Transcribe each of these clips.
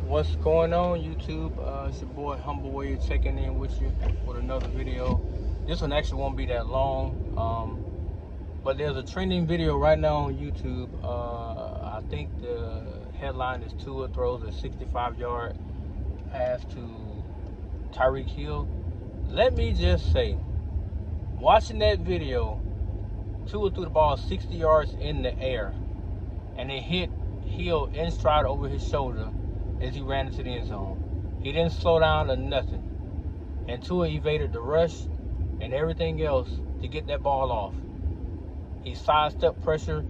What's going on, YouTube? It's your boy Humble Warrior checking in with you with another video. This one actually won't be that long, but there's a trending video right now on YouTube. I think the headline is Tua throws a 65-yard pass to Tyreek Hill. Let me just say, watching that video, Tua threw the ball 60 yards in the air, and it hit Hill in stride over his shoulder as he ran into the end zone. He didn't slow down or nothing. And Tua evaded the rush and everything else to get that ball off. He sidestepped pressure,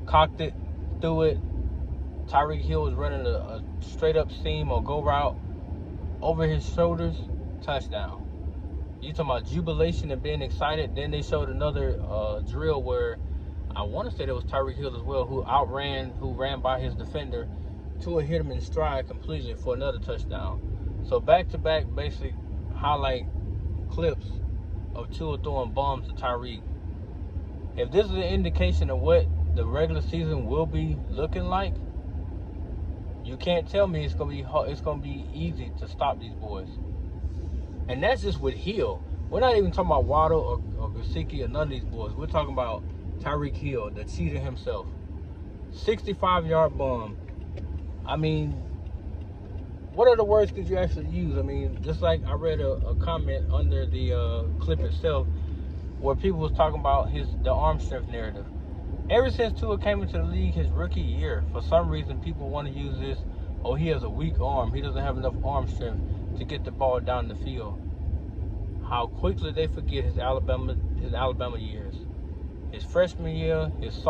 cocked it, threw it. Tyreek Hill was running a straight up seam or go route over his shoulders, touchdown. You talking about jubilation and being excited. Then they showed another drill where I want to say there was Tyreek Hill as well, who ran by his defender. Tua hit him in stride completely for another touchdown. So back-to-back basic highlight clips of Tua throwing bombs to Tyreek. If this is an indication of what the regular season will be looking like, you can't tell me it's gonna be easy to stop these boys. And that's just with Hill. We're not even talking about Waddle or Gesicki or none of these boys. We're talking about Tyreek Hill, the cheater himself. 65-yard bomb. I mean, what other words could you actually use? I mean, just like I read a comment under the clip itself where people was talking about the arm strength narrative. Ever since Tua came into the league his rookie year, for some reason people want to use this, oh, he has a weak arm. He doesn't have enough arm strength to get the ball down the field. How quickly they forget his Alabama years. His freshman year, his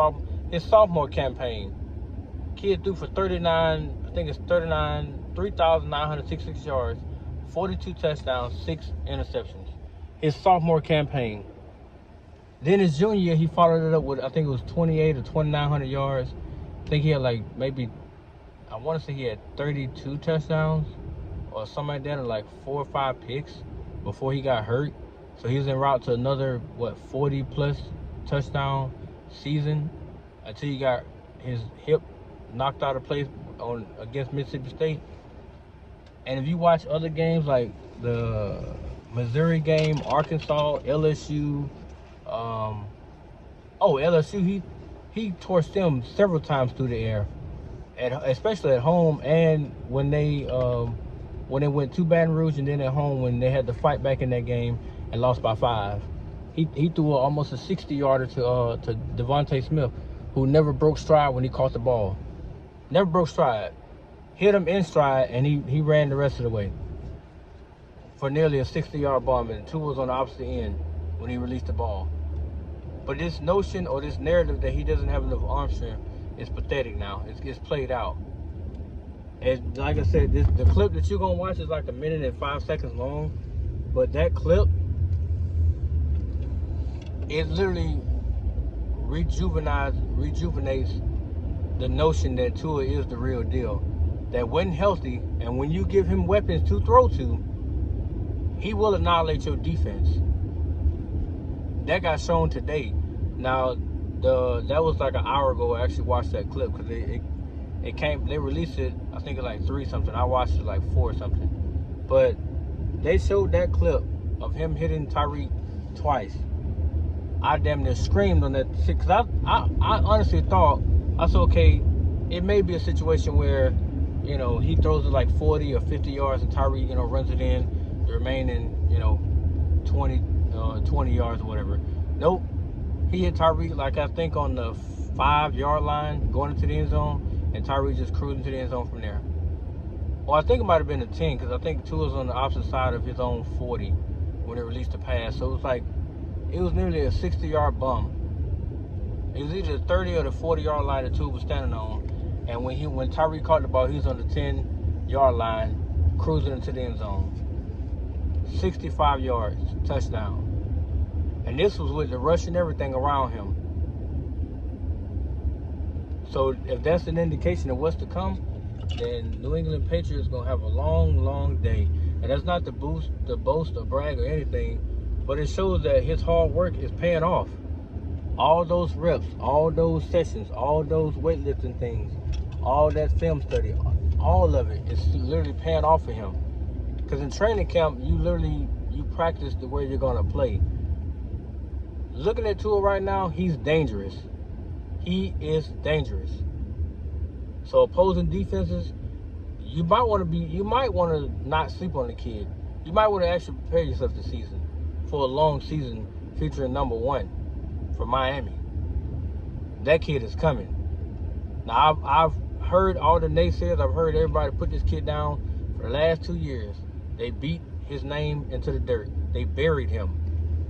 sophomore campaign. Kid threw for 3,966 yards, 42 touchdowns, 6 interceptions. His sophomore campaign. Then his junior year, he followed it up with, I think it was 28 or 2,900 yards. I think he had I want to say he had 32 touchdowns or something like that, and 4 or 5 picks before he got hurt. So he was en route to another, 40-plus touchdown season until he got his hip knocked out of place against Mississippi State. And if you watch other games like the Missouri game, Arkansas, LSU, LSU, he torched them several times through the air, especially at home, and when they went to Baton Rouge, and then at home when they had to fight back in that game and lost by 5. He threw almost a 60-yarder to Devontae Smith, who never broke stride when he caught the ball. Never broke stride. Hit him in stride, and he ran the rest of the way for nearly a 60-yard bomb, and Tua was on the opposite end when he released the ball. But this notion or this narrative that he doesn't have enough arm strength is pathetic now. It's played out. And like I said, the clip that you're going to watch is like 1 minute and 5 seconds long. But that clip, it literally rejuvenates the notion that Tua is the real deal. That when healthy and when you give him weapons to throw to, he will annihilate your defense. That got shown today. Now, that was like an hour ago. I actually watched that clip because they released it, I think at 3 something. I watched it 4 something. But they showed that clip of him hitting Tyreek twice. I damn near screamed on that shit because I honestly thought, I said, okay, it may be a situation where, he throws it 40 or 50 yards and Tyreek, runs it in, the remaining, 20 yards or whatever. Nope. He hit Tyreek I think on the 5-yard line going into the end zone, and Tyreek just cruising to the end zone from there. Well, I think it might have been a 10 because I think Tua was on the opposite side of his own 40 when it released the pass. So it was nearly a 60-yard bomb. It was either the 30 or the 40-yard line that Tua was standing on. And when Tyreek caught the ball, he was on the 10-yard line, cruising into the end zone. 65 yards, touchdown. And this was with the rush and everything around him. So if that's an indication of what's to come, then New England Patriots going to have a long, long day. And that's not to boast or brag or anything, but it shows that his hard work is paying off. All those reps, all those sessions, all those weightlifting things, all that film study, all of it is literally paying off for him. Because in training camp, you practice the way you're gonna play. Looking at Tua right now, he's dangerous. He is dangerous. So opposing defenses, you might want to not sleep on the kid. You might want to actually prepare yourself this season for a long season featuring number 1 for Miami. That kid is coming. Now I've heard all the naysayers. I've heard everybody put this kid down for the last 2 years. They beat his name into the dirt. They buried him.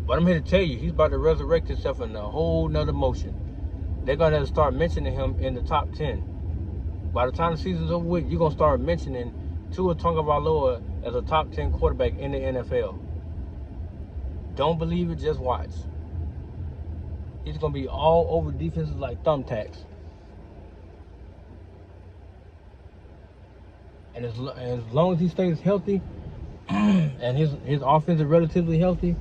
But I'm here to tell you, he's about to resurrect himself in a whole nother motion. They're going to have to start mentioning him in the top 10. By the time the season's over with, you're going to start mentioning Tua Tagovailoa as a top 10 quarterback in the NFL. Don't believe it, just watch. He's going to be all over defenses like thumbtacks. And as long as he stays healthy and his offense is relatively healthy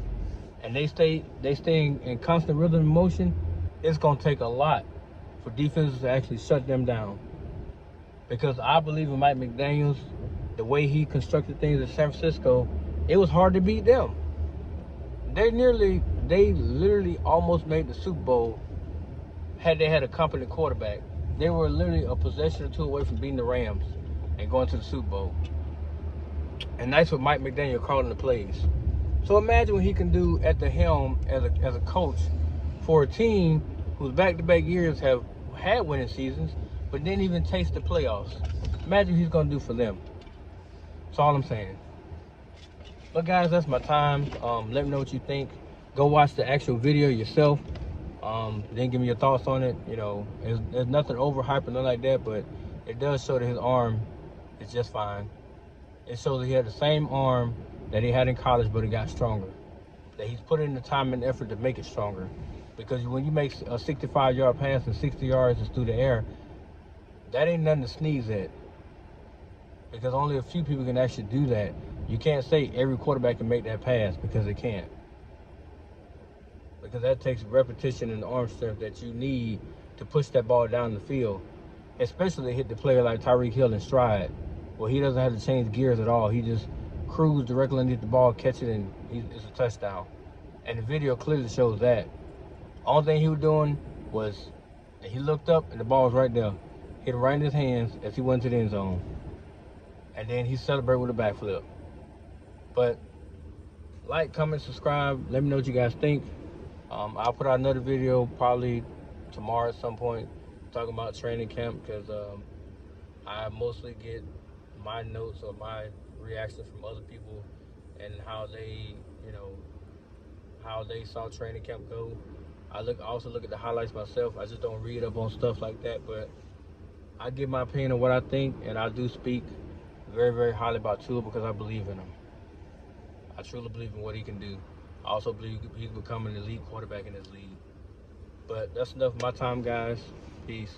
and they stay in constant rhythm and motion, it's going to take a lot for defenses to actually shut them down. Because I believe in Mike McDaniels, the way he constructed things in San Francisco, it was hard to beat them. They literally almost made the Super Bowl had they had a competent quarterback. They were literally a possession or two away from beating the Rams and going to the Super Bowl. And that's what Mike McDaniel calling the plays. So imagine what he can do at the helm as a coach for a team whose back-to-back years have had winning seasons, but didn't even taste the playoffs. Imagine what he's going to do for them. That's all I'm saying. But guys, that's my time. Let me know what you think. Go watch the actual video yourself. Then give me your thoughts on it. You know, there's nothing overhyped or nothing like that, but it does show that his arm is just fine. It shows that he had the same arm that he had in college, but it got stronger. That he's put in the time and effort to make it stronger. Because when you make a 65-yard pass and 60 yards is through the air, that ain't nothing to sneeze at. Because only a few people can actually do that. You can't say every quarterback can make that pass, because they can't. Because that takes repetition and arm strength that you need to push that ball down the field. Especially to hit the player like Tyreek Hill in stride. Well, he doesn't have to change gears at all. He just cruises directly underneath the ball, catch it, and it's a touchdown. And the video clearly shows that. Only thing he was doing was he looked up and the ball was right there. Hit it right in his hands as he went to the end zone. And then he celebrated with a backflip. But like, comment, subscribe. Let me know what you guys think. I'll put out another video probably tomorrow at some point talking about training camp, because I mostly get my notes or my reactions from other people and how they, how they saw training camp go. I also look at the highlights myself. I just don't read up on stuff like that, but I give my opinion on what I think, and I do speak very, very highly about Tua because I believe in him. I truly believe in what he can do. I also believe he's becoming an elite quarterback in this league. But that's enough of my time, guys. Peace.